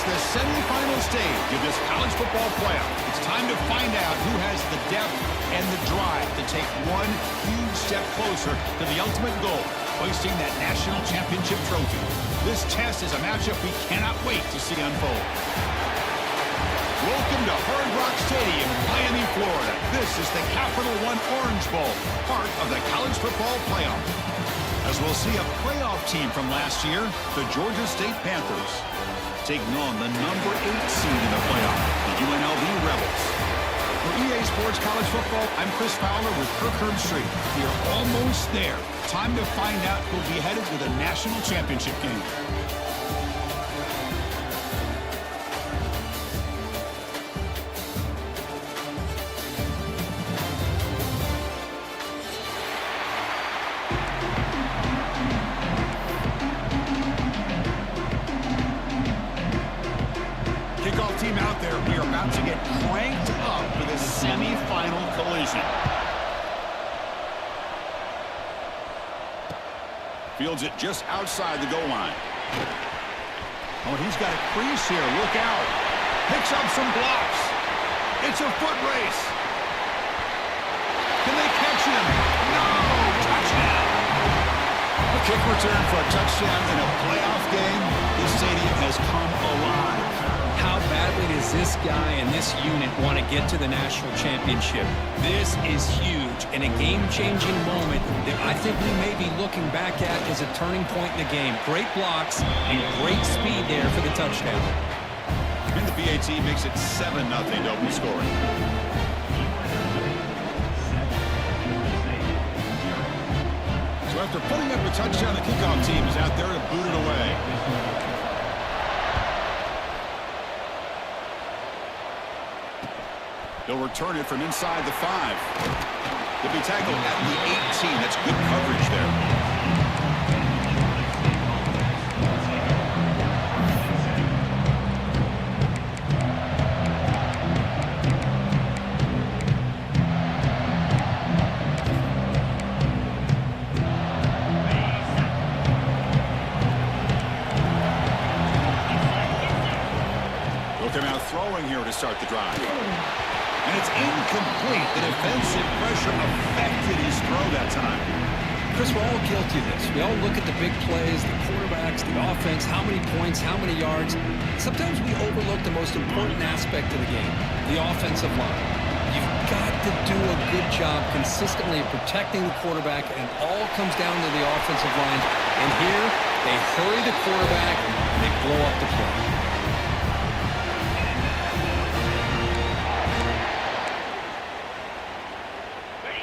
the semifinal stage of this college football playoff. It's time to find out who has the depth and the drive to take one huge step closer to the ultimate goal, hoisting that national championship trophy. This test is a matchup we cannot wait to see unfold. Welcome to Hard Rock Stadium in Miami, Florida. This is the Capital One Orange Bowl, part of the college football playoff. As we'll see a playoff team from last year, the Georgia State Panthers, taking on the number 8 seed in the playoff, the UNLV Rebels. For EA Sports College Football, I'm Chris Fowler with Kirk Herbstreit. We are almost there. Time to find out who'll be headed to the national championship game. Kickoff team out there. We are about to get cranked up for this semi-final collision. Fields it just outside the goal line. Oh, he's got a crease here. Look out. Picks up some blocks. It's a foot race. Can they catch him? No! Touchdown. A kick return for a touchdown in a playoff game. This stadium has come alive. How badly does this guy and this unit want to get to the national championship? This is huge and a game-changing moment that I think we may be looking back at as a turning point in the game. Great blocks and great speed there for the touchdown. And the PAT makes it 7-0 to open scoring. So after putting up a touchdown, the kickoff team is out there to boot it away. They'll return it from inside the 5. They'll be tackled at the 18. That's good coverage there. They'll come out throwing here to start the drive. And it's incomplete. The defensive pressure affected his throw that time. Chris, we're all guilty of this. We all look at the big plays, the quarterbacks, the offense, how many points, how many yards. Sometimes we overlook the most important aspect of the game, the offensive line. You've got to do a good job consistently of protecting the quarterback, and it all comes down to the offensive line. And here, they hurry the quarterback, and they blow up the play.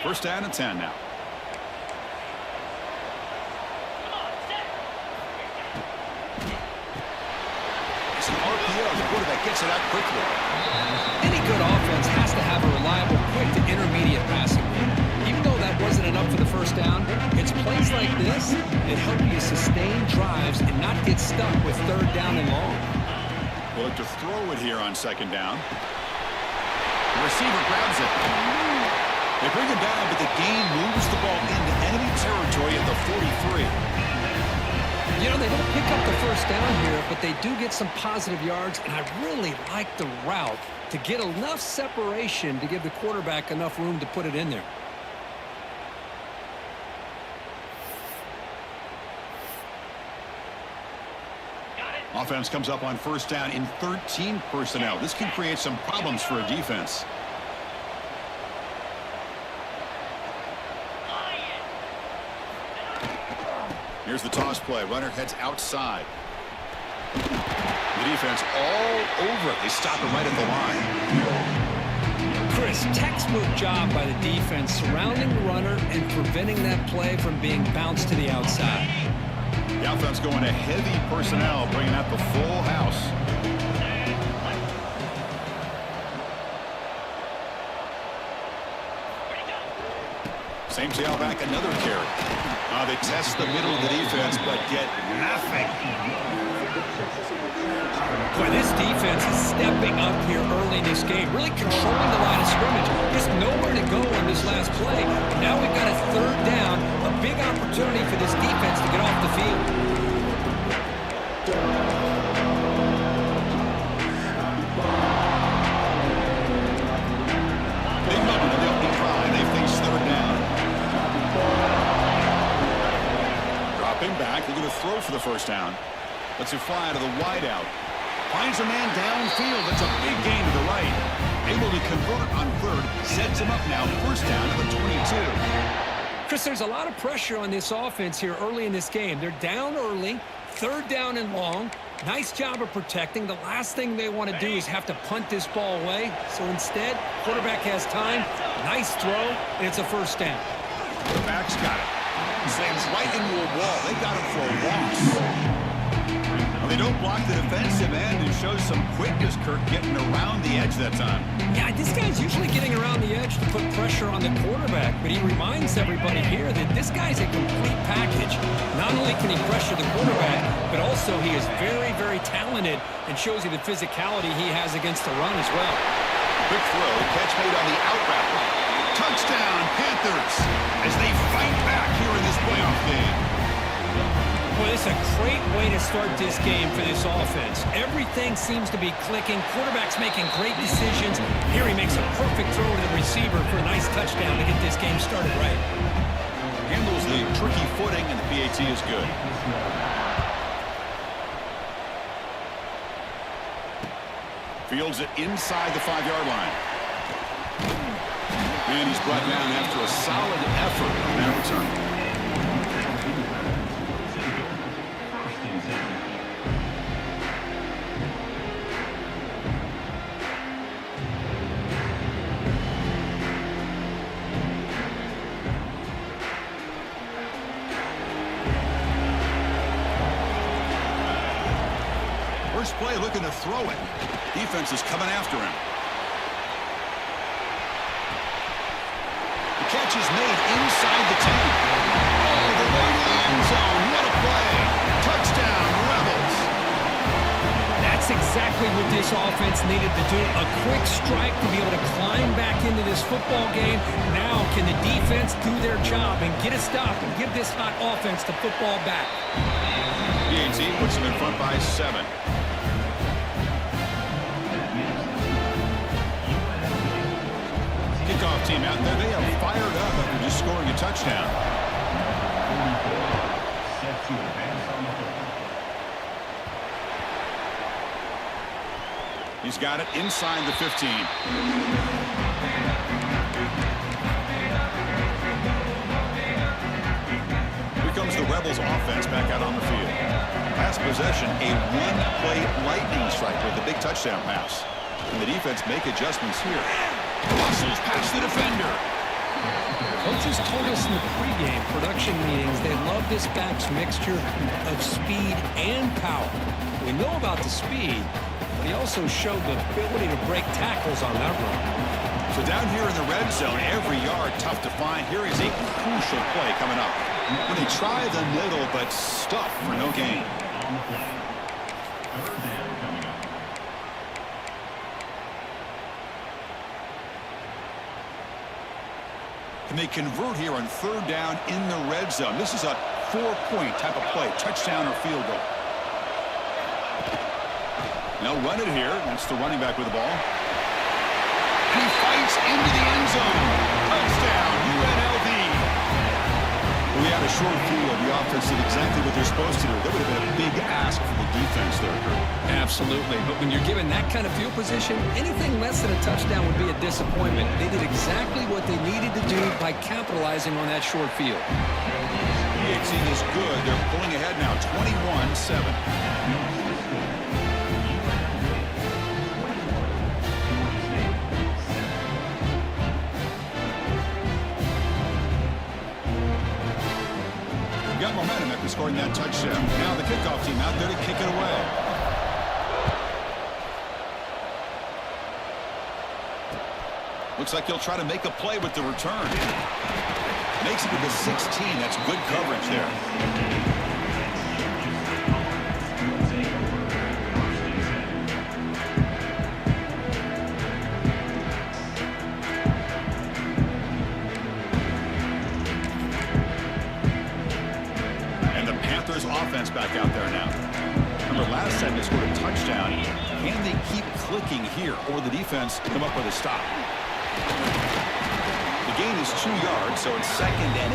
First down and 10 now. It's an RPO. The quarterback gets it out quickly. Any good offense has to have a reliable, quick to intermediate passing game. Even though that wasn't enough for the first down, it's plays like this that help you sustain drives and not get stuck with third down and long. We'll look to throw it here on second down. The receiver grabs it. They bring him down, but the game moves the ball into enemy territory at the 43. You know, they don't pick up the first down here, but they do get some positive yards, and I really like the route to get enough separation to give the quarterback enough room to put it in there. Offense comes up on first down in 13 personnel. This can create some problems for a defense. Here's the toss play. Runner heads outside. The defense all over it. They stop it right at the line. Chris, textbook job by the defense surrounding the runner and preventing that play from being bounced to the outside. The offense going to heavy personnel, bringing out the full house. Same tailback, another carry. They test the middle of the defense, but get nothing. Boy, this defense is stepping up here early in this game, really controlling the line of scrimmage. Just nowhere to go on this last play. Now we've got a third down, a big opportunity for this defense to get off the field. for the first down. Lets it fly to the wideout. Finds a man downfield. It's a big gain to the right. Able to convert on third. Sets him up now. First down at the 22. Chris, there's a lot of pressure on this offense here early in this game. They're down early, third down and long. Nice job of protecting. The last thing they want to do is have to punt this ball away. So instead, quarterback has time. Nice throw, and it's a first down. The back's got it. Slams right into a wall. They got him for a loss. Well, they don't block the defensive end and shows some quickness, Kirk, getting around the edge that time. Yeah, this guy's usually getting around the edge to put pressure on the quarterback, but he reminds everybody here that this guy's a complete package. Not only can he pressure the quarterback, but also he is very, very talented and shows you the physicality he has against the run as well. Quick throw, catch made on the out route. Touchdown, Panthers, as they fight back here in this playoff game. Boy, this is a great way to start this game for this offense. Everything seems to be clicking. Quarterback's making great decisions. Here he makes a perfect throw to the receiver for a nice touchdown to get this game started right. Handles the tricky footing, and the PAT is good. Fields it inside the 5-yard line. And he's brought down after a solid effort on that return. First play looking to throw it. Defense is coming after him. The catch is made inside the 10. All the way to the end zone. What a play. Touchdown, Rebels. That's exactly what this offense needed to do. A quick strike to be able to climb back into this football game. Now can the defense do their job and get a stop and give this hot offense the football back? PAT puts them in front by 7. Kickoff team out there. They are fired up after just scoring a touchdown. He's got it inside the 15. Here comes the Rebels offense back out on the field. Last possession, a one-play lightning strike with a big touchdown pass. And the defense make adjustments here. Muscles past the defender. Coaches told us in the pregame production meetings they love this back's mixture of speed and power. We know about the speed, but he also showed the ability to break tackles on that run. So down here in the red zone, every yard tough to find. Here is a crucial play coming up. When they try the middle, but stuff for no gain. And they convert here on third down in the red zone. This is a 4-point type of play, touchdown or field goal. Now run it here. That's the running back with the ball. He fights into the end zone. Touchdown, UNLV. We had a short field. The offense did exactly what they're supposed to do. That would have been a big ask for the defense there, Kurt. Absolutely. But when you're given that kind of field position, anything less than a touchdown would be a disappointment. They did exactly what they needed to do by capitalizing on that short field. PAT is good. They're pulling ahead now, 21-7. Got momentum after scoring that touchdown. Now the kickoff team out there to kick it away. Looks like he'll try to make a play with the return. Makes it to the 16. That's good coverage there. Offense back out there now. Remember, last time they scored a touchdown. Can they keep clicking here, or the defense come up with a stop? The gain is 2 yards, so it's 2nd and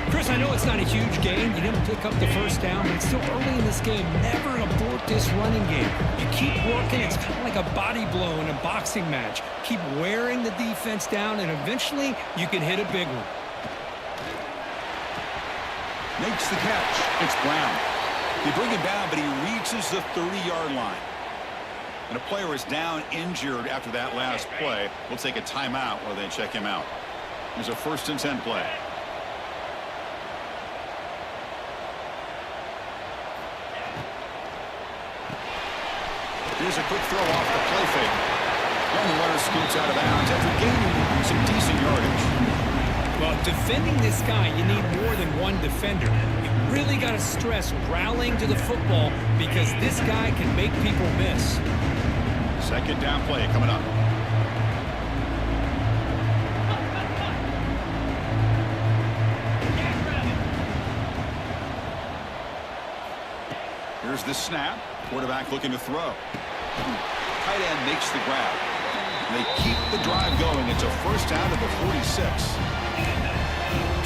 8. Chris, I know it's not a huge gain. You didn't pick up the first down, but it's still early in this game. Never abort this running game. You keep working. It's kind of like a body blow in a boxing match. Keep wearing the defense down, and eventually you can hit a big one. Makes the catch. It's Brown. They bring him down, but he reaches the 30-yard line. And a player is down injured after that last play. We'll take a timeout while they check him out. Here's a 1st and 10 play. Here's a quick throw off the play fake. And the runner scoots out of bounds after gaining some decent yardage. Well, defending this guy, you need more than one defender. You really got to stress rallying to the football because this guy can make people miss. 2nd down play coming up. Here's the snap. Quarterback looking to throw. Tight end makes the grab. And they keep the drive going. It's a 1st down to the 46.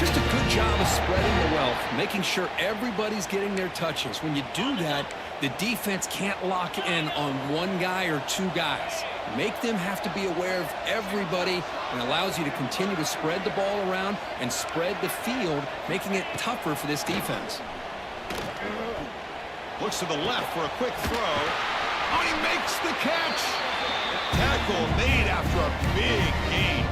Just a good job of spreading the wealth, making sure everybody's getting their touches. When you do that, the defense can't lock in on one guy or two guys. Make them have to be aware of everybody, and allows you to continue to spread the ball around and spread the field, making it tougher for this defense. Looks to the left for a quick throw. Oh, he makes the catch. Tackle made after a big gain.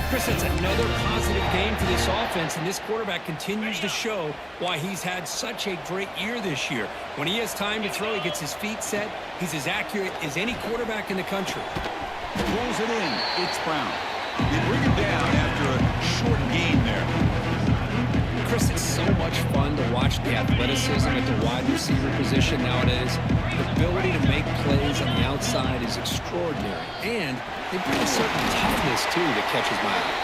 Chris, that's another positive game for this offense, and this quarterback continues to show why he's had such a great year this year. When he has time to throw, he gets his feet set. He's as accurate as any quarterback in the country. Rolls it in. It's Brown. They bring him down after a short gain there. Chris, it's so much fun to watch the athleticism at the wide receiver position nowadays. The ability to make plays on the outside is extraordinary, and they bring a certain toughness, too, that catches my eye.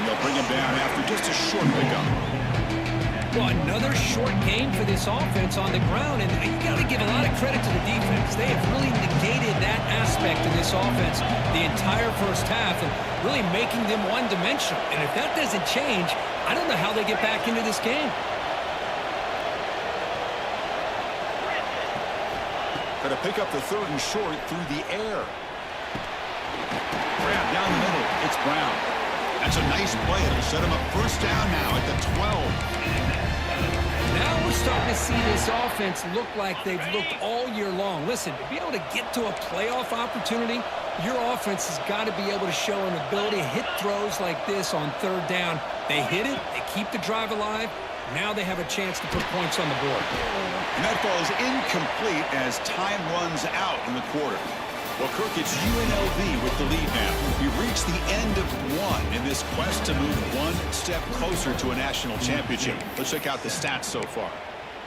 And they'll bring him down after just a short pickup. Well, another short game for this offense on the ground, and you got to give a lot of credit to the defense. They have really negated that aspect of this offense the entire first half and really making them one-dimensional. And if that doesn't change, I don't know how they get back into this game. Got to pick up the 3rd and short through the air. Grab down the middle. It's Brown. That's a nice play. It'll set him up 1st down now at the 12. Now we're starting to see this offense look like they've looked all year long. Listen, to be able to get to a playoff opportunity, your offense has got to be able to show an ability to hit throws like this on 3rd down. They hit it, they keep the drive alive. Now they have a chance to put points on the board. And that ball is incomplete as time runs out in the quarter. Well, Kirk, it's UNLV with the lead now. We've reached the end of one in this quest to move one step closer to a national championship. Let's check out the stats so far.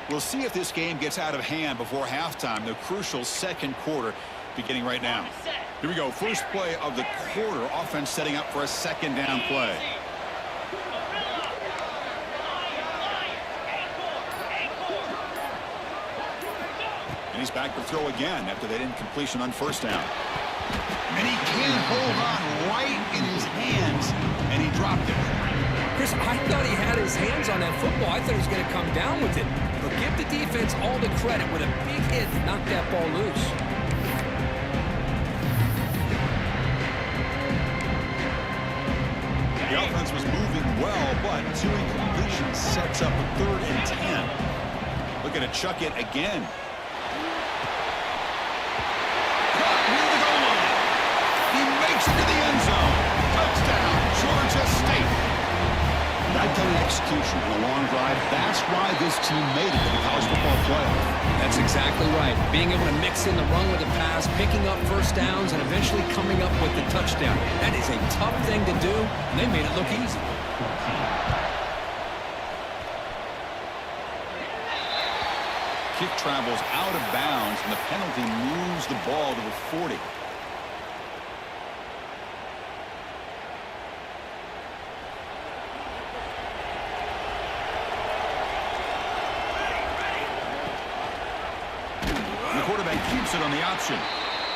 We'll see if this game gets out of hand before halftime, the crucial 2nd quarter beginning right now. Here we go. First play of the quarter. Offense setting up for a 2nd down play. And he's back to throw again after that incompletion on 1st down. And he can't hold on right in his hands, and he dropped it. Chris, I thought he had his hands on that football. I thought he was going to come down with it. But give the defense all the credit with a big hit to knock that ball loose. The offense was moving well, but 2 incompletions sets up a 3rd and 10. Looking to chuck it again. Into the end zone. Touchdown, Georgia State. That kind of execution on a long drive, that's why this team made it to the college football playoff. That's exactly right. Being able to mix in the run with the pass, picking up 1st downs, and eventually coming up with the touchdown. That is a tough thing to do, and they made it look easy. Kick travels out of bounds, and the penalty moves the ball to the 40. The quarterback keeps it on the option.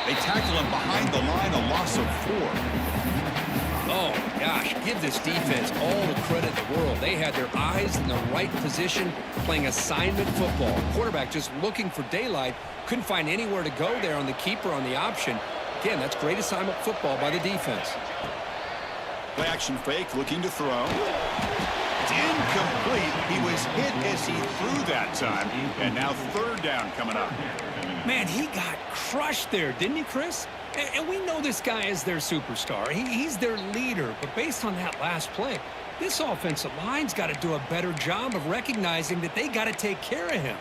They tackle him behind the line, a loss of 4. Oh, gosh, give this defense all the credit in the world. They had their eyes in the right position, playing assignment football. Quarterback just looking for daylight, couldn't find anywhere to go there on the keeper on the option. Again, that's great assignment football by the defense. Play action fake, looking to throw. It's incomplete. He was hit as he threw that time. And now third down coming up. Man, he got crushed there, didn't he, Chris? And we know this guy is their superstar. He's their leader. But based on that last play, this offensive line's got to do a better job of recognizing that they got to take care of him.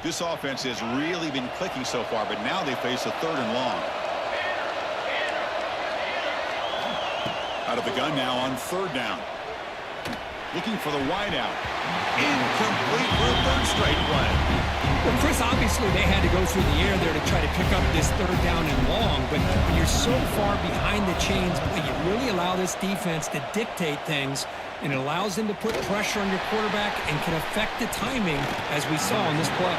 This offense has really been clicking so far, but now they face a third and long. Out of the gun now on third down. Looking for the wideout. Incomplete for a third straight play. Well, Chris, obviously they had to go through the air there to try to pick up this third down and long, but when you're so far behind the chains, you really allow this defense to dictate things, and it allows them to put pressure on your quarterback and can affect the timing, as we saw on this play.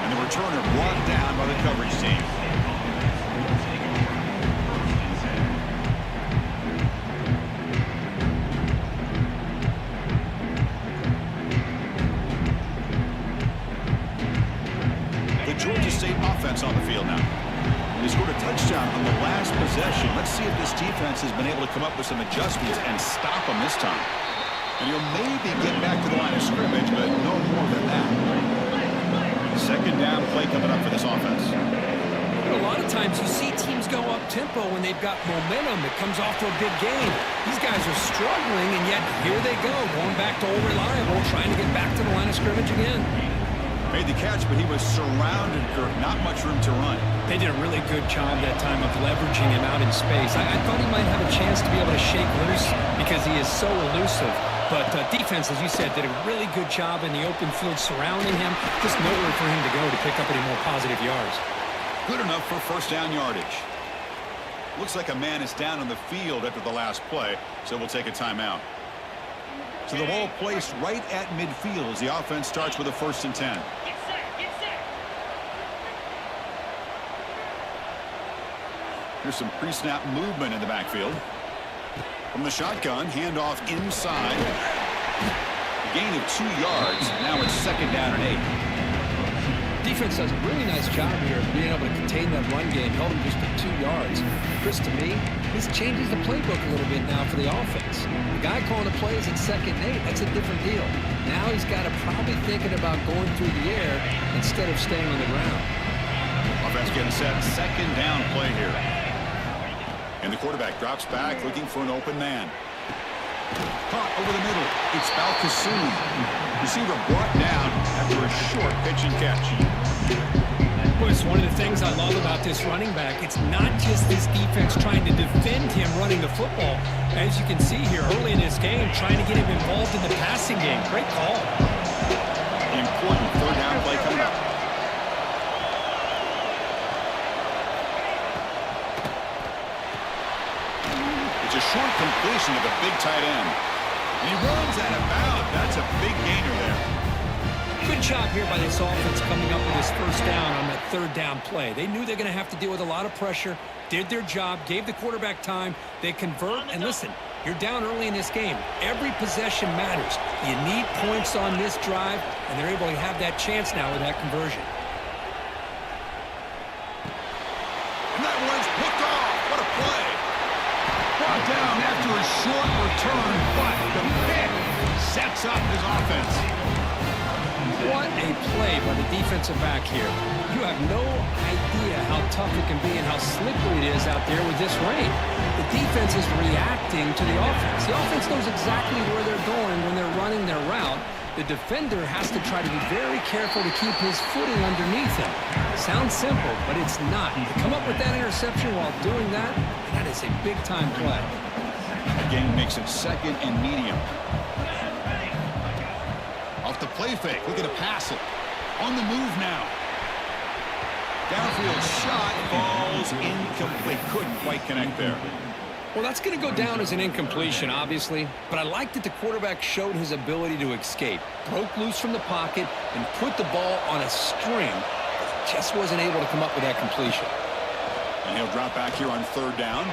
And the returner brought down by the coverage team. Georgia State offense on the field now. They scored a touchdown on the last possession. Let's see if this defense has been able to come up with some adjustments and stop them this time. And he'll maybe get back to the line of scrimmage, but no more than that. Second down play coming up for this offense. A lot of times you see teams go up-tempo when they've got momentum that comes off to a big gain. These guys are struggling, and yet here they go, going back to old reliable, trying to get back to the line of scrimmage again. Made the catch, but he was surrounded, Kirk. Not much room to run. They did a really good job that time of leveraging him out in space. I thought he might have a chance to be able to shake loose because he is so elusive. But defense, as you said, did a really good job in the open field surrounding him. Just nowhere for him to go to pick up any more positive yards. Good enough for first down yardage. Looks like a man is down on the field after the last play, so we'll take a timeout. So the ball placed right at midfield as the offense starts with a 1st and 10. Here's some pre-snap movement in the backfield. From the shotgun, handoff inside. A gain of 2 yards. Now it's 2nd down and 8. Defense does a really nice job here of being able to contain that run game, held him just to 2 yards. Chris, to me, this changes the playbook a little bit now for the offense. The guy calling the plays at 2nd and 8, that's a different deal. Now he's got to probably thinking about going through the air instead of staying on the ground. Offense getting set, 2nd down play here. And the quarterback drops back, looking for an open man. Caught over the middle. It's Balkasoon. Receiver brought down after a short pitch and catch. Well, it's one of the things I love about this running back. It's not just this defense trying to defend him running the football. As you can see here early in this game, trying to get him involved in the passing game. Great call. Important 3rd down play coming up. It's a short completion to the big tight end. And he runs out of bounds. That's a big gainer there. Good job here by this offense coming up with this 1st down on that 3rd down play. They knew they're going to have to deal with a lot of pressure, did their job, gave the quarterback time. They convert, and listen, you're down early in this game. Every possession matters. You need points on this drive, and they're able to have that chance now with that conversion. And that one's picked off. What a play. Brought down after a short return, but the pick sets up his offense. What a play by the defensive back here. You have no idea how tough it can be and how slippery it is out there with this rain. The defense is reacting to the offense. The offense knows exactly where they're going when they're running their route. The defender has to try to be very careful to keep his footing underneath him. Sounds simple, but it's not. To come up with that interception while doing that, that is a big-time play. Again, makes it 2nd and medium. Off the play fake, looking to pass it. On the move now. Downfield shot falls incomplete. Couldn't quite connect there. Well, that's going to go down as an incompletion, obviously, but I like that the quarterback showed his ability to escape, broke loose from the pocket, and put the ball on a string. just wasn't able to come up with that completion. And he'll drop back here on third down.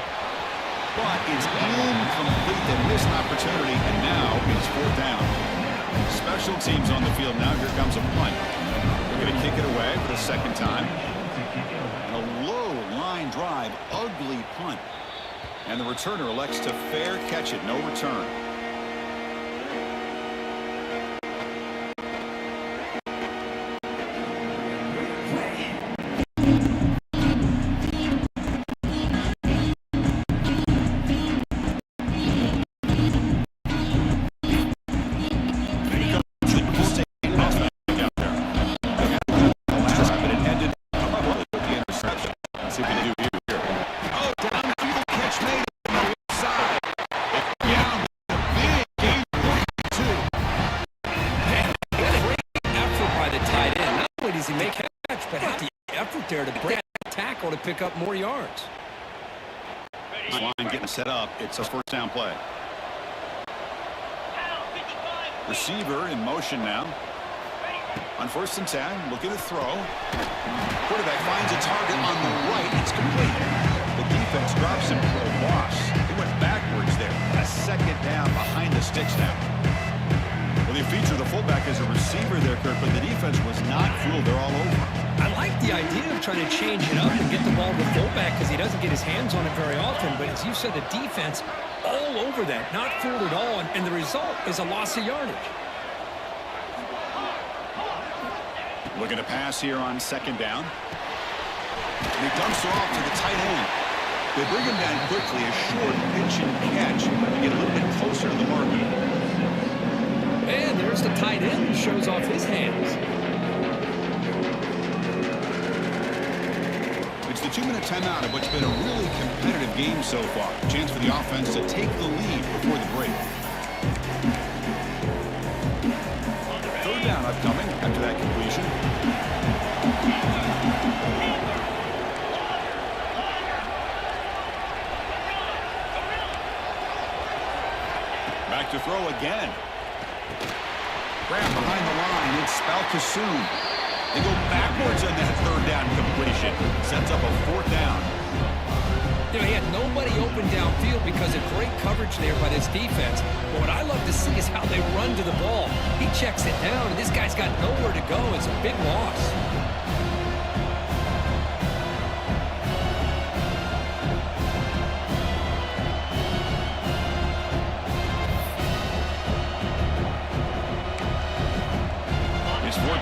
But it's incomplete. They missed an opportunity, and now it's fourth down. Special teams on the field now. Here comes a punt. They're going to kick it away for the second time. And a low line drive, ugly punt. And the returner elects to fair catch it, no return. To break tackle to pick up more yards. Line getting set up. It's a first down play. Receiver in motion now. On 1st and 10, looking to throw. Quarterback finds a target on the right. It's complete. The defense drops him for a loss. He went backwards there. A second down behind the sticks now. Well, they feature the fullback as a receiver there, Kirk, but the defense was not fooled. They're all over. I like the idea of trying to change it up and get the ball to the fullback because he doesn't get his hands on it very often. But as you said, the defense all over that, not fooled at all, and the result is a loss of yardage. Looking to pass here on second down. And he dumps it off to the tight end. They bring him down quickly, a short pitch and catch to get a little bit closer to the market. And there's the tight end who shows off his hands. It's the 2-minute timeout of what's been a really competitive game so far. Chance for the offense to take the lead before the break. Third down upcoming after that completion. Back to throw again. Grab behind the line. It's Spalkasoon. They go backwards on that third down completion. Sets up a fourth down. You know, he had nobody open downfield because of great coverage there by this defense. But what I love to see is how they run to the ball. He checks it down, and this guy's got nowhere to go. It's a big loss.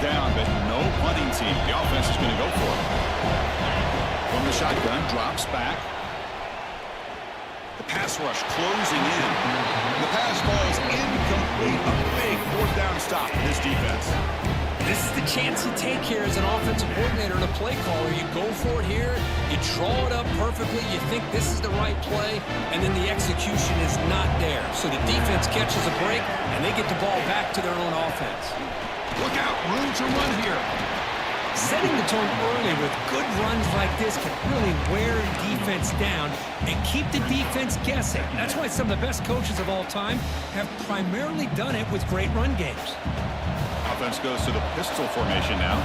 Down, but no punting team. The offense is going to go for it. From the shotgun, drops back. The pass rush closing in. The pass falls incomplete. A big fourth down stop for this defense. This is the chance you take here as an offensive coordinator and a play caller. You go for it here, you draw it up perfectly, you think this is the right play, and then the execution is not there. So the defense catches a break, and they get the ball back to their own offense. Look out, room to run here. Setting the tone early with good runs like this can really wear defense down and keep the defense guessing. That's why some of the best coaches of all time have primarily done it with great run games. Offense goes to the pistol formation now.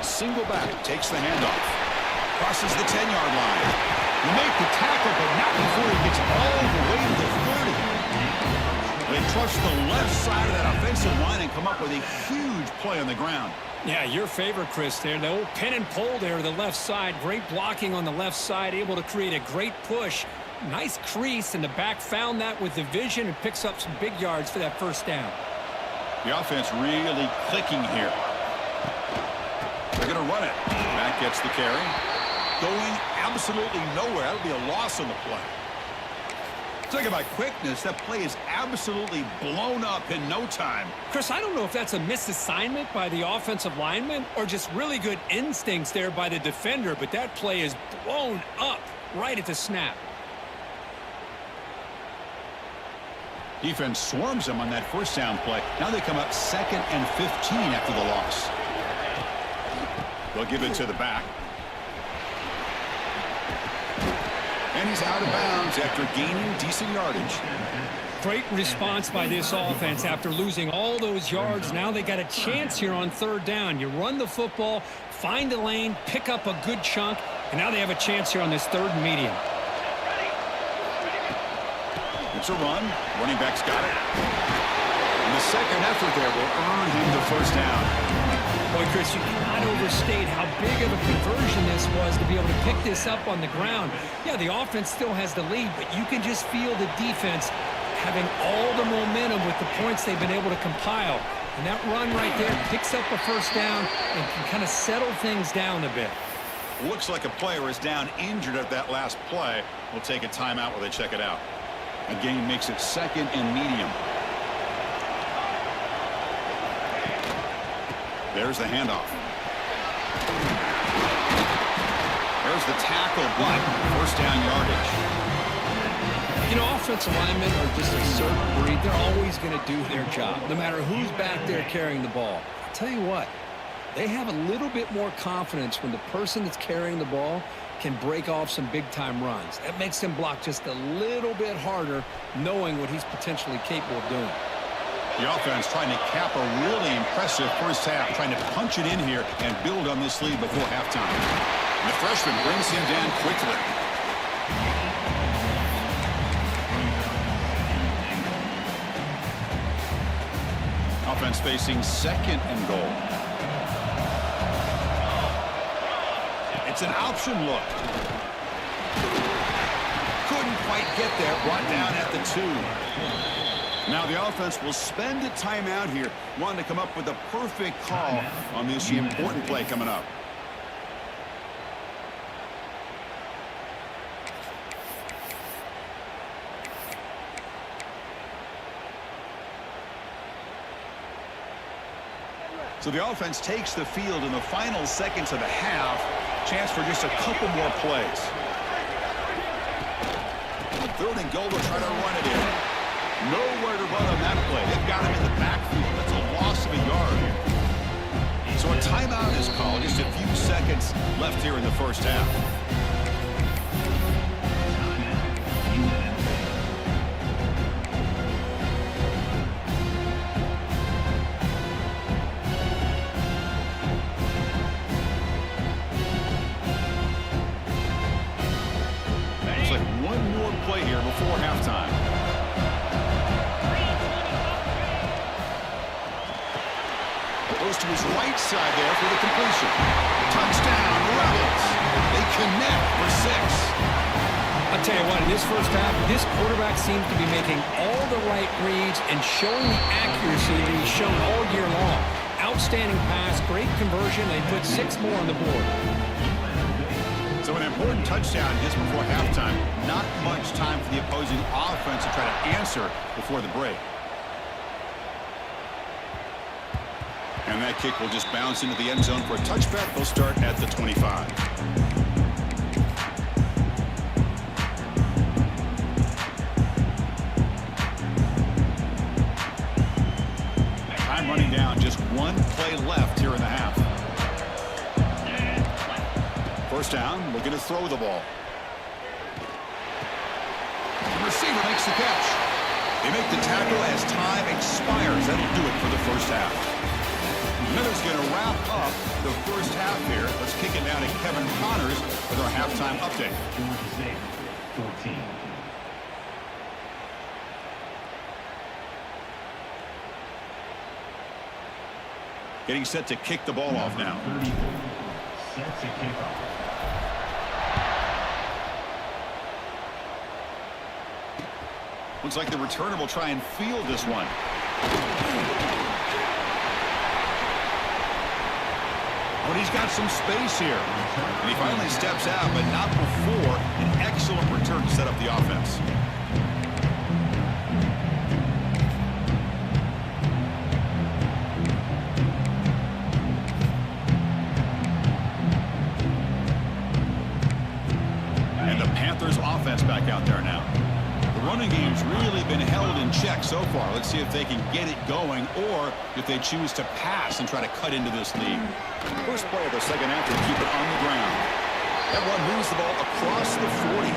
Single back, takes the handoff. Crosses the 10-yard line. He made the tackle, but not before he gets all the way to the 30. They trust the left side of that offensive line and come up with a huge play on the ground. Yeah, your favorite, Chris, there. The old pin and pull there to the left side. Great blocking on the left side, able to create a great push. Nice crease, and the back found that with the vision and picks up some big yards for that first down. The offense really clicking here. They're going to run it. Matt gets the carry. Going absolutely nowhere. That'll be a loss on the play. Talk about quickness. That play is absolutely blown up in no time. Chris, I don't know if that's a misassignment by the offensive lineman or just really good instincts there by the defender, but that play is blown up right at the snap. Defense swarms them on that first down play. Now they come up 2nd and 15 after the loss. They'll give it to the back. And he's out of bounds after gaining decent yardage. Great response by this offense after losing all those yards. Now they got a chance here on third down. You run the football, find a lane, pick up a good chunk, and now they have a chance here on this third and medium. It's a run. Running back's got it. And the second effort there will earn him the first down. Boy, Chris, you cannot overstate how big of a conversion this was to be able to pick this up on the ground. Yeah, the offense still has the lead, but you can just feel the defense having all the momentum with the points they've been able to compile. And that run right there picks up a first down and can kind of settle things down a bit. Looks like a player is down injured at that last play. We'll take a timeout while they check it out. The game makes it second and medium. There's the handoff. There's the tackle, but first down yardage. You know, offensive linemen are just a certain breed. They're always going to do their job, no matter who's back there carrying the ball. I'll tell you what, they have a little bit more confidence when the person that's carrying the ball can break off some big-time runs. That makes him block just a little bit harder, knowing what he's potentially capable of doing. The offense trying to cap a really impressive first half, trying to punch it in here and build on this lead before halftime. And the freshman brings him down quickly. Offense facing second and goal. It's an option look. Couldn't quite get there. Brought down at the 2. Now the offense will spend a timeout here, wanting to come up with a perfect call on this important play coming up. So the offense takes the field in the final seconds of the half. Chance for just a couple more plays. Third and goal to try to run it in. Nowhere to run on that play. They've got him in the backfield. That's a loss of a yard. So a timeout is called. Just a few seconds left here in the first half. Looks like one more play here before halftime. Goes to his right side there for the completion. Touchdown, Rebels. They connect for 6. I'll tell you what, in this first half, this quarterback seems to be making all the right reads and showing the accuracy that he's shown all year long. Outstanding pass, great conversion. They put 6 more on the board. So an important touchdown just before halftime. Not much time for the opposing offense to try to answer before the break. And that kick will just bounce into the end zone for a touchback. They'll start at the 25. Time running down. Just one play left here in the half. First down, looking to throw the ball. The receiver makes the catch. They make the tackle as time expires. That'll do it for the first half. Miller's going to wrap up the first half here. Let's kick it down to Kevin Connors with our halftime update. Getting set to kick the ball off now. Set to kick off. Looks like the returner will try and field this one. But he's got some space here. And he finally steps out, but not before an excellent return to set up the offense. And the Panthers offense back out there now. The running game's really been held in check so far. Let's see if they can get it going or if they choose to pass and try to cut into this lead. First play of the second half to keep it on the ground. That one moves the ball across the 40.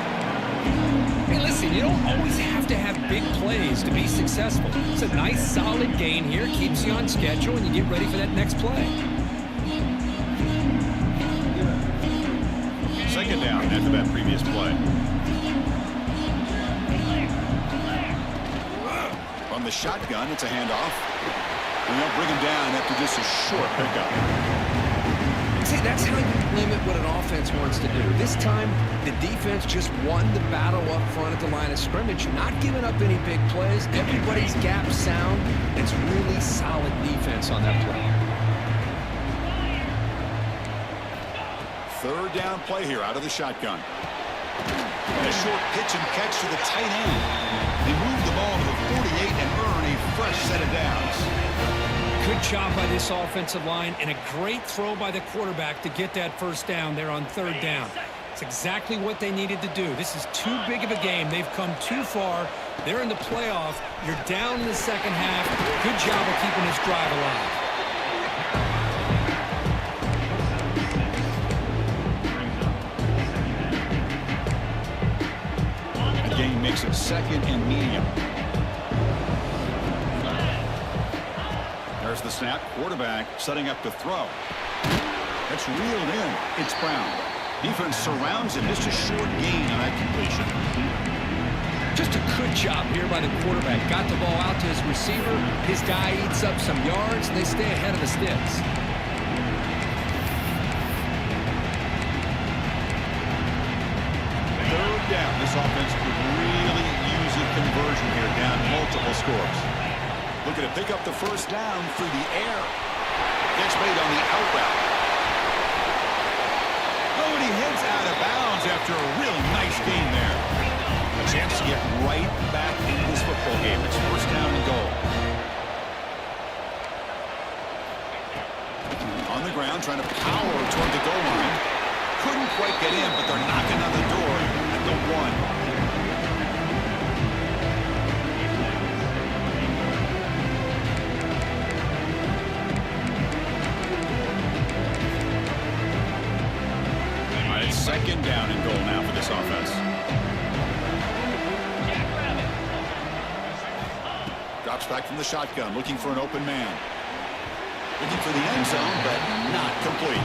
Hey, listen. Listen, you don't always have to have big plays to be successful. It's a nice, solid gain here. Keeps you on schedule, and you get ready for that next play. Second down after that previous play. From the shotgun, it's a handoff. And they'll bring him down after just a short pickup. See, that's how you limit what an offense wants to do. This time, the defense just won the battle up front at the line of scrimmage, not giving up any big plays. Everybody's gap sound. It's really solid defense on that play. Third down play here out of the shotgun. And a short pitch and catch to the tight end. They move the ball to the 48 and earn a fresh set of downs. Good job by this offensive line and a great throw by the quarterback to get that first down there on third down. It's exactly what they needed to do. This is too big of a game. They've come too far. They're in the playoff. You're down in the second half. Good job of keeping this drive alive. The game makes it second and medium. There's the snap. Quarterback setting up to throw. That's reeled in. It's Brown. Defense surrounds him. Just a short gain on that completion. Just a good job here by the quarterback. Got the ball out to his receiver. His guy eats up some yards, and they stay ahead of the sticks. Third down. This offense could really use a conversion here, down multiple scores. Looking to pick up the first down through the air. Catch made on the out route. Oh, and he heads out of bounds after a really nice gain there. A chance to get right back into this football game. It's first down and goal. On the ground, trying to power toward the goal line. Couldn't quite get in, but they're knocking on the door at the 1. Second down and goal now for this offense. Drops back from the shotgun, looking for an open man. Looking for the end zone, but not complete.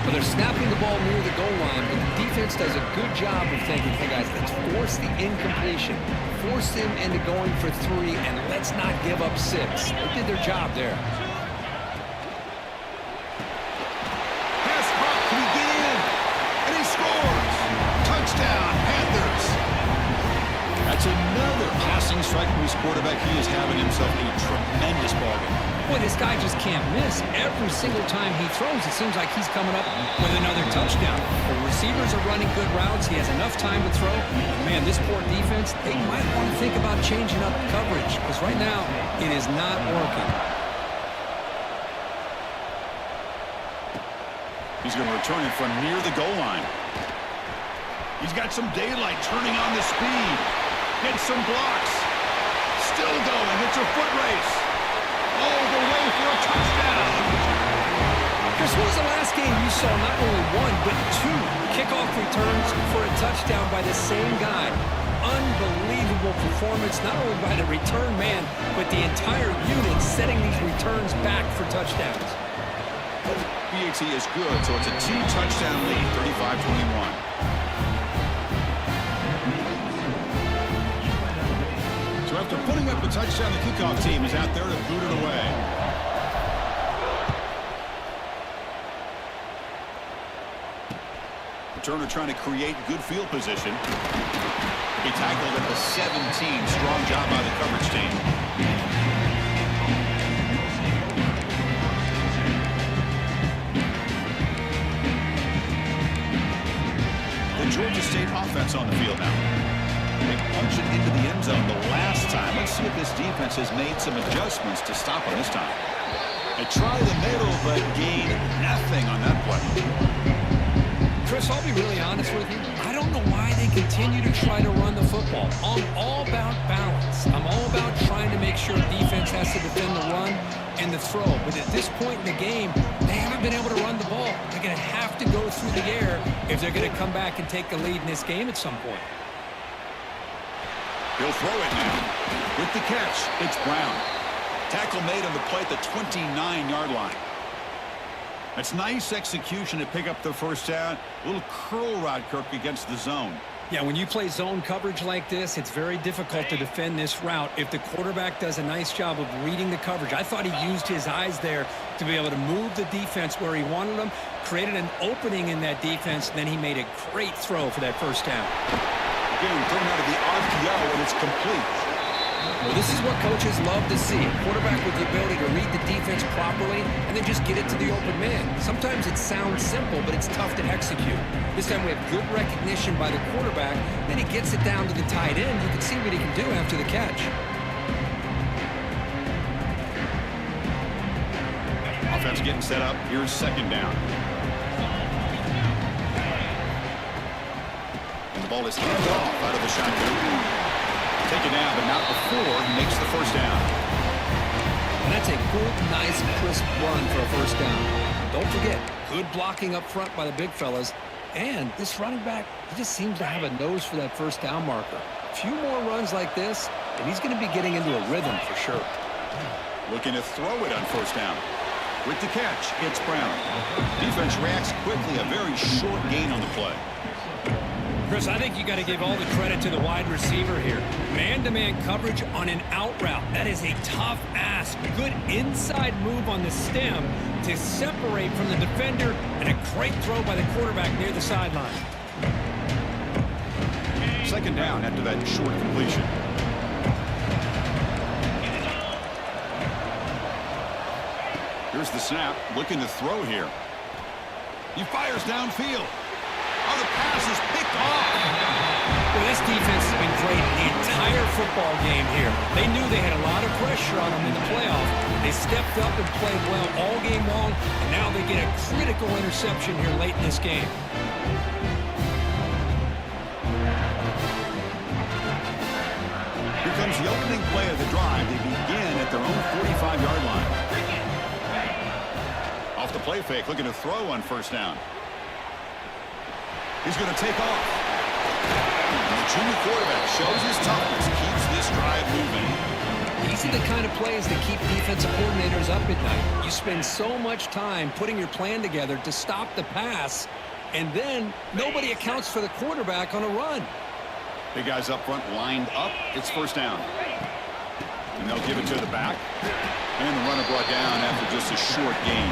Well, they're snapping the ball near the goal line, but the defense does a good job of thinking, hey, guys, let's force the incompletion. Force them into going for 3, and let's not give up 6. They did their job there. That's another passing strike from his quarterback. He is having himself a tremendous ballgame. Boy, this guy just can't miss. Every single time he throws, it seems like he's coming up with another touchdown. The receivers are running good routes. He has enough time to throw. Man, this poor defense, they might want to think about changing up coverage because right now it is not working. He's going to return it from near the goal line. He's got some daylight turning on the speed. Gets some blocks. Still going. It's a foot race. All the way for a touchdown. Chris, when was the last game you saw not only 1, but 2 kickoff returns for a touchdown by the same guy? Unbelievable performance, not only by the return man, but the entire unit setting these returns back for touchdowns. BAT is good, so it's a 2-touchdown lead, 35-21. So after putting up the touchdown, the kickoff team is out there to boot it away. Returner trying to create good field position. He tackled at the 17. Strong job by the coverage team. The Georgia State offense on the field now. They punch it into the end zone the last time. Let's see if this defense has made some adjustments to stop him this time. They try the middle, but gain nothing on that play. Chris, I'll be really honest with you. I don't know why they continue to try to run the football. I'm all about balance. I'm all about trying to make sure defense has to defend the run and the throw. But at this point in the game, they haven't been able to run the ball. They're going to have to go through the air if they're going to come back and take the lead in this game at some point. He'll throw it now. With the catch, it's Brown. Tackle made on the play at the 29-yard line. That's nice execution to pick up the first down. A little curl route, Kirk, against the zone. Yeah, when you play zone coverage like this, it's very difficult to defend this route if the quarterback does a nice job of reading the coverage. I thought he used his eyes there to be able to move the defense where he wanted them, created an opening in that defense, and then he made a great throw for that first down. Again, thrown out of the RPO, and it's complete. Well, this is what coaches love to see. A quarterback with the ability to read the defense properly and then just get it to the open man. Sometimes it sounds simple, but it's tough to execute. This time we have good recognition by the quarterback. Then he gets it down to the tight end. You can see what he can do after the catch. Offense getting set up. Here's second down. And the ball is handed off out of the shotgun. Taken down, but not before he makes the first down. And that's a good, nice, crisp run for a first down. Don't forget, good blocking up front by the big fellas. And this running back, he just seems to have a nose for that first down marker. A few more runs like this, and he's going to be getting into a rhythm for sure. Looking to throw it on first down. With the catch, it's Brown. Defense reacts quickly, a very short gain on the play. Chris, I think you got to give all the credit to the wide receiver here. Man-to-man coverage on an out route. That is a tough ask. Good inside move on the stem to separate from the defender, and a great throw by the quarterback near the sideline. Second down after that short completion. Here's the snap, looking to throw here. He fires downfield. Oh, the pass is picked off. Well, this defense has been great the entire football game here. They knew they had a lot of pressure on them in the playoff. They stepped up and played well all game long, and now they get a critical interception here late in this game. Here comes the opening play of the drive. They begin at their own 45-yard line. Off the play fake, looking to throw on first down. He's going to take off. And the junior quarterback shows his toughness, keeps this drive moving. These are the kind of plays that keep defensive coordinators up at night. You spend so much time putting your plan together to stop the pass, and then nobody accounts for the quarterback on a run. Big guys up front lined up. It's first down. And they'll give it to the back. And the runner brought down after just a short gain.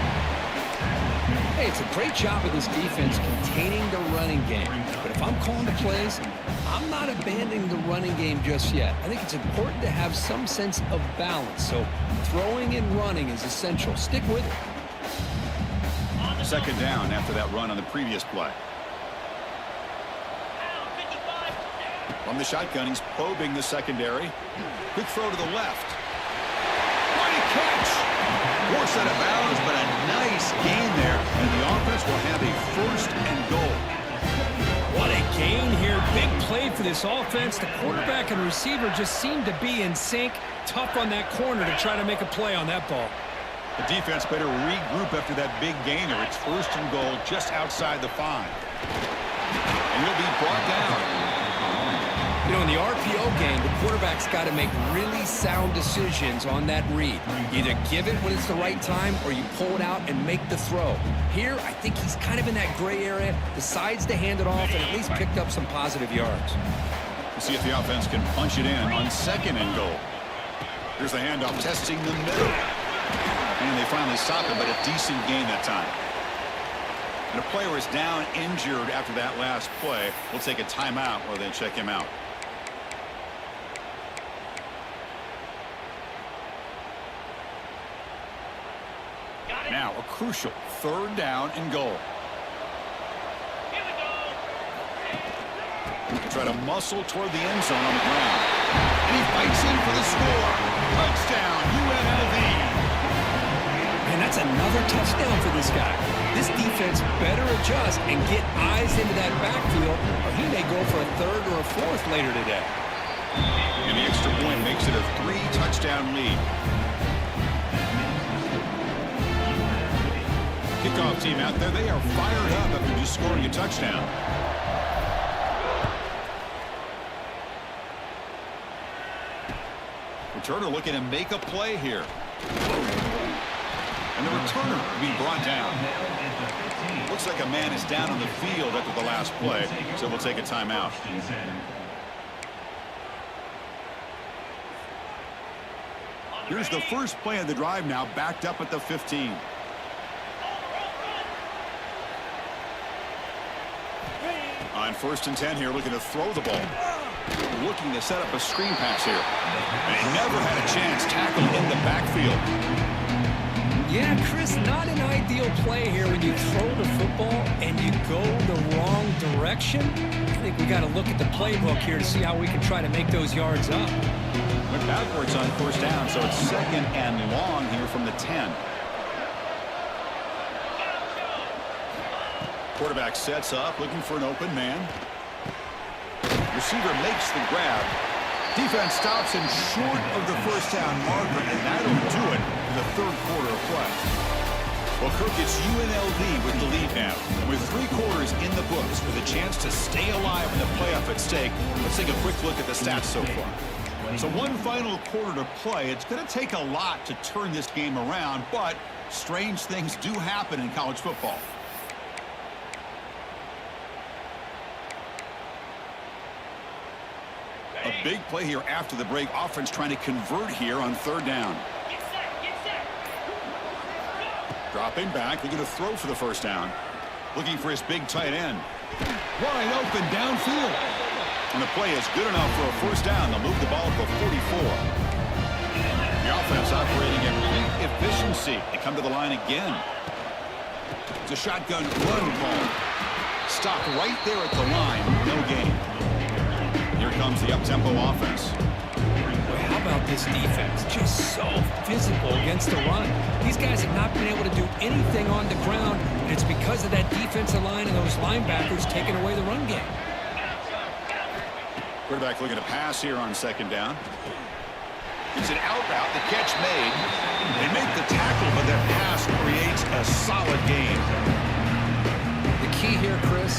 Hey, it's a great job of this defense containing the running game. But if I'm calling the plays, I'm not abandoning the running game just yet. I think it's important to have some sense of balance. So throwing and running is essential. Stick with it. Second down after that run on the previous play. From the shotgun, he's probing the secondary. Quick throw to the left. What a catch! Forced out of bounds, but a nice gain there. And the offense will have a first and goal. What a gain here. Big play for this offense. The quarterback and receiver just seem to be in sync. Tough on that corner to try to make a play on that ball. The defense better regroup after that big gainer. It's first and goal just outside the 5. And he'll be brought down. You know, in the RPO game, the quarterback's got to make really sound decisions on that read. Either give it when it's the right time or you pull it out and make the throw. Here, I think he's kind of in that gray area, decides to hand it off and at least picked up some positive yards. We'll see if the offense can punch it in on second and goal. Here's the handoff, testing the middle. And they finally stop it, but a decent gain that time. And a player is down injured after that last play. We'll take a timeout while they check him out. Now a crucial third down and goal. Try to muscle toward the end zone on the ground. And he fights in for the score. Touchdown, UNLV. And that's another touchdown for this guy. This defense better adjust and get eyes into that backfield, or he may go for a third or a fourth later today. And the extra point makes it a 3-touchdown lead. Kickoff team out there, they are fired up after just scoring a touchdown. Returner looking to make a play here. And the returner being brought down. Looks like a man is down on the field after the last play, so we'll take a timeout. Here's the first play of the drive now, backed up at the 15. On 1st and 10 here, looking to throw the ball. Looking to set up a screen pass here. And he never had a chance tackled in the backfield. Yeah, Chris, not an ideal play here when you throw the football and you go the wrong direction. I think we got to look at the playbook here to see how we can try to make those yards up. Went backwards on 1st down, so it's 2nd and long here from the 10. Quarterback sets up, looking for an open man. Receiver makes the grab. Defense stops him short of the 1st down marker, and that'll do it in the 3rd quarter of play. Well, Kirk, it's UNLV with the lead now. And with 3 quarters in the books with a chance to stay alive in the playoff at stake, let's take a quick look at the stats so far. So one final quarter to play. It's going to take a lot to turn this game around, but strange things do happen in college football. A big play here after the break. Offense trying to convert here on 3rd down. Dropping back, looking to throw for the 1st down. Looking for his big tight end. Wide open downfield. And the play is good enough for a 1st down. They'll move the ball to the 44. The offense operating at peak efficiency. They come to the line again. It's a shotgun run call. Stop right there at the line. No gain. Here comes the up-tempo offense. Boy, how about this defense? Just so physical against the run. These guys have not been able to do anything on the ground, and it's because of that defensive line and those linebackers taking away the run game. Quarterback looking to pass here on 2nd down. It's an out route. The catch made. They make the tackle, but that pass creates a solid gain. The key here, Chris,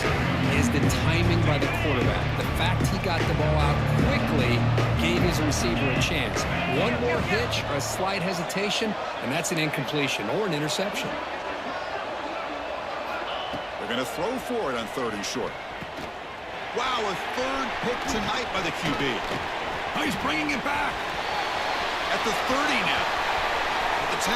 is the timing by the quarterback. The fact he got the ball out quickly gave his receiver a chance. One more hitch or a slight hesitation, and that's an incompletion or an interception. They're going to throw for it on 3rd and short. Wow, a 3rd pick tonight by the QB. Oh, he's bringing it back. At the 30 now. At the 10.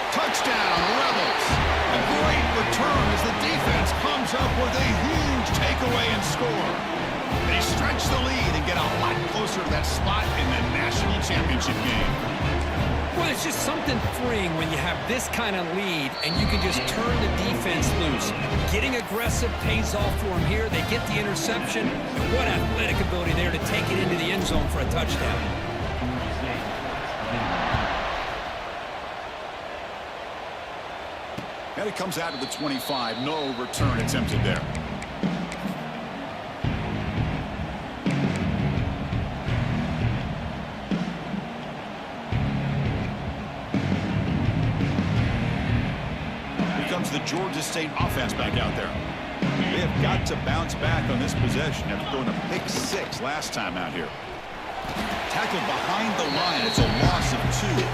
Touchdown, Rebels. A great return as the defense comes up with a huge takeaway and score. They stretch the lead and get a lot closer to that spot in the national championship game. Well, it's just something freeing when you have this kind of lead and you can just turn the defense loose. Getting aggressive pays off for them here. They get the interception. And what athletic ability there to take it into the end zone for a touchdown. And it comes out to the 25. No return attempted there. Here comes the Georgia State offense back out there. They have got to bounce back on this possession after throwing a pick 6 last time out here. Tackled behind the line. It's a loss of 2.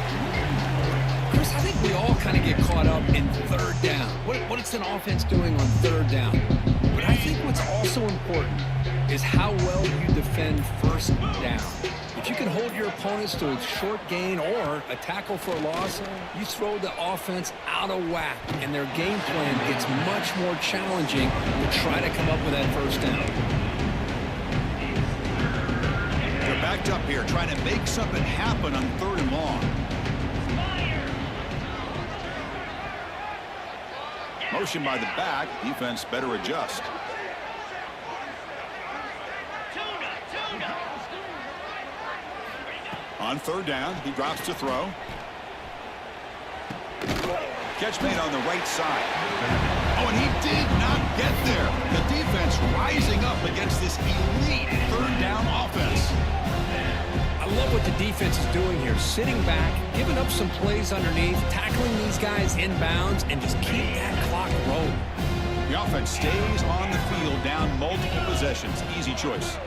Chris, I think we all kind of get caught up in 3rd down. What is an offense doing on 3rd down? But I think what's also important is how well you defend 1st down. If you can hold your opponents to a short gain or a tackle for a loss, you throw the offense out of whack, and their game plan gets much more challenging to try to come up with that 1st down. They're backed up here, trying to make something happen on 3rd and long. Motion by the back. Defense better adjust. On 3rd down, he drops to throw. Catch made on the right side. Oh, and he did not get there. The defense rising up against this elite 3rd down offense. I love what the defense is doing here. Sitting back, giving up some plays underneath, tackling these guys inbounds, and just keep that clock rolling. The offense stays on the field down multiple possessions. Easy choice.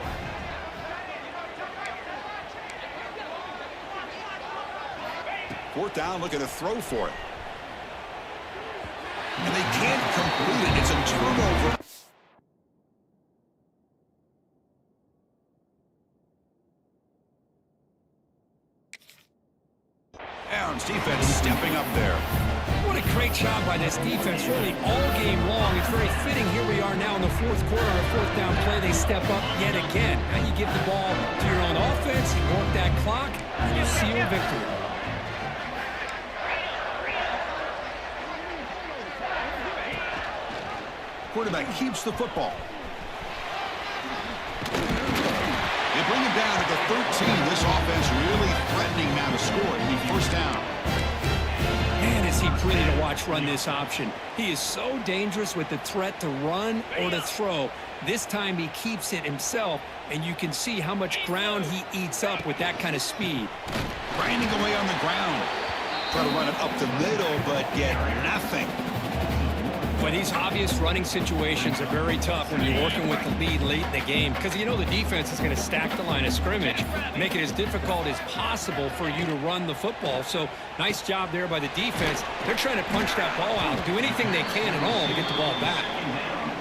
Fourth down, looking to throw for it. And they can't complete it. It's a turnover. Downs defense stepping up there. What a great job by this defense, really all game long. It's very fitting. Here we are now in the fourth quarter. A fourth down play, they step up yet again. Now you give the ball to your own offense, you work that clock, and you seal victory. Quarterback keeps the football. They bring him down at the 13. This offense really threatening now to score. It'll be first down. Man, is he pretty to watch run this option. He is so dangerous with the threat to run or to throw. This time he keeps it himself, and you can see how much ground he eats up with that kind of speed. Grinding away on the ground. Try to run it up the middle, but get nothing. Well, these obvious running situations are very tough when you're working with the lead late in the game because you know the defense is going to stack the line of scrimmage, make it as difficult as possible for you to run the football. So nice job there by the defense. They're trying to punch that ball out, do anything they can at all to get the ball back.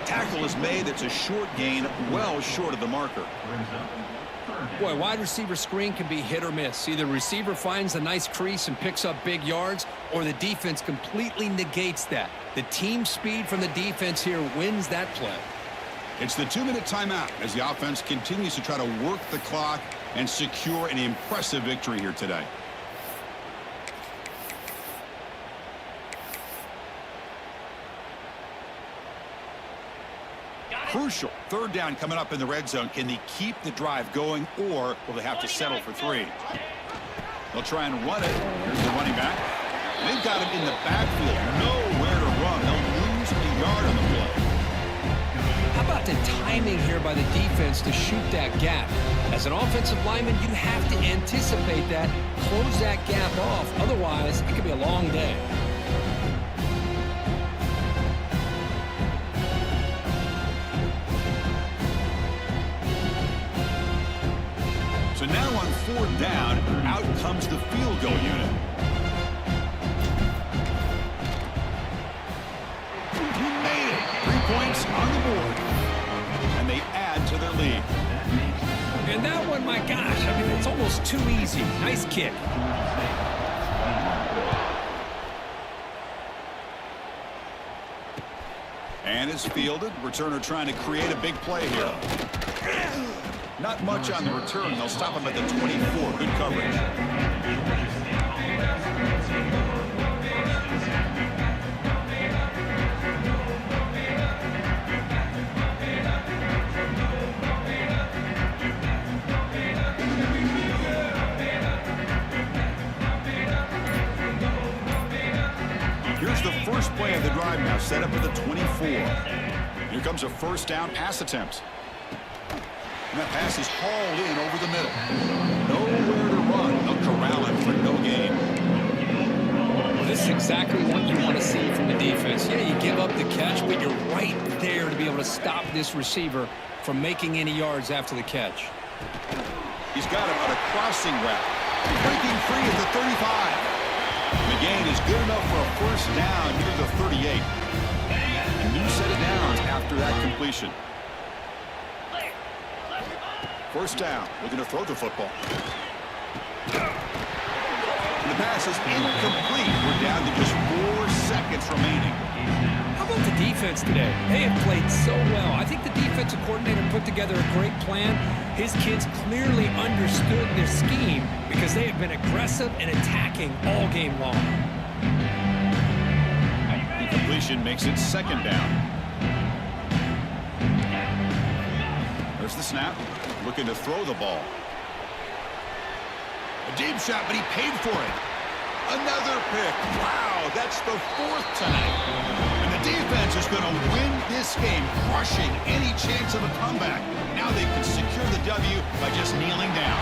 Tackle is made. It's a short gain, well short of the marker. Boy, wide receiver screen can be hit or miss. Either receiver finds a nice crease and picks up big yards, or the defense completely negates that. The team speed from the defense here wins that play. It's the 2-minute timeout as the offense continues to try to work the clock and secure an impressive victory here today. Crucial. Third down coming up in the red zone. Can they keep the drive going, or will they have to settle for 3? They'll try and run it. Here's the running back. They've got him in the backfield. Nowhere to run. They'll lose a yard on the play. How about the timing here by the defense to shoot that gap? As an offensive lineman, you have to anticipate that, close that gap off. Otherwise, it could be a long day. So now on fourth down, out comes the field goal unit. He made it. 3 points on the board. And they add to their lead. And that one, my gosh, I mean, it's almost too easy. Nice kick. And it's fielded. Returner trying to create a big play here. Not much on the return. They'll stop him at the 24. Good coverage. Here's the first play of the drive now, set up at the 24. Here comes a first down pass attempt. And that pass is hauled in over the middle. Nowhere to run. They'll corral him for no gain. Well, this is exactly what you want to see from the defense. Yeah, you give up the catch, but you're right there to be able to stop this receiver from making any yards after the catch. He's got him on a crossing route. Breaking free at the 35. The gain is good enough for a first down near the 38. A new set of downs after that completion. First down, looking to throw the football. And the pass is incomplete. We're down to just 4 seconds remaining. How about the defense today? They have played so well. I think the defensive coordinator put together a great plan. His kids clearly understood their scheme because they have been aggressive and attacking all game long. Incompletion makes it second down. There's the snap. Looking to throw the ball. A deep shot, but he paid for it. Another pick. Wow, that's the 4th tonight. And the defense is going to win this game, crushing any chance of a comeback. Now they can secure the W by just kneeling down.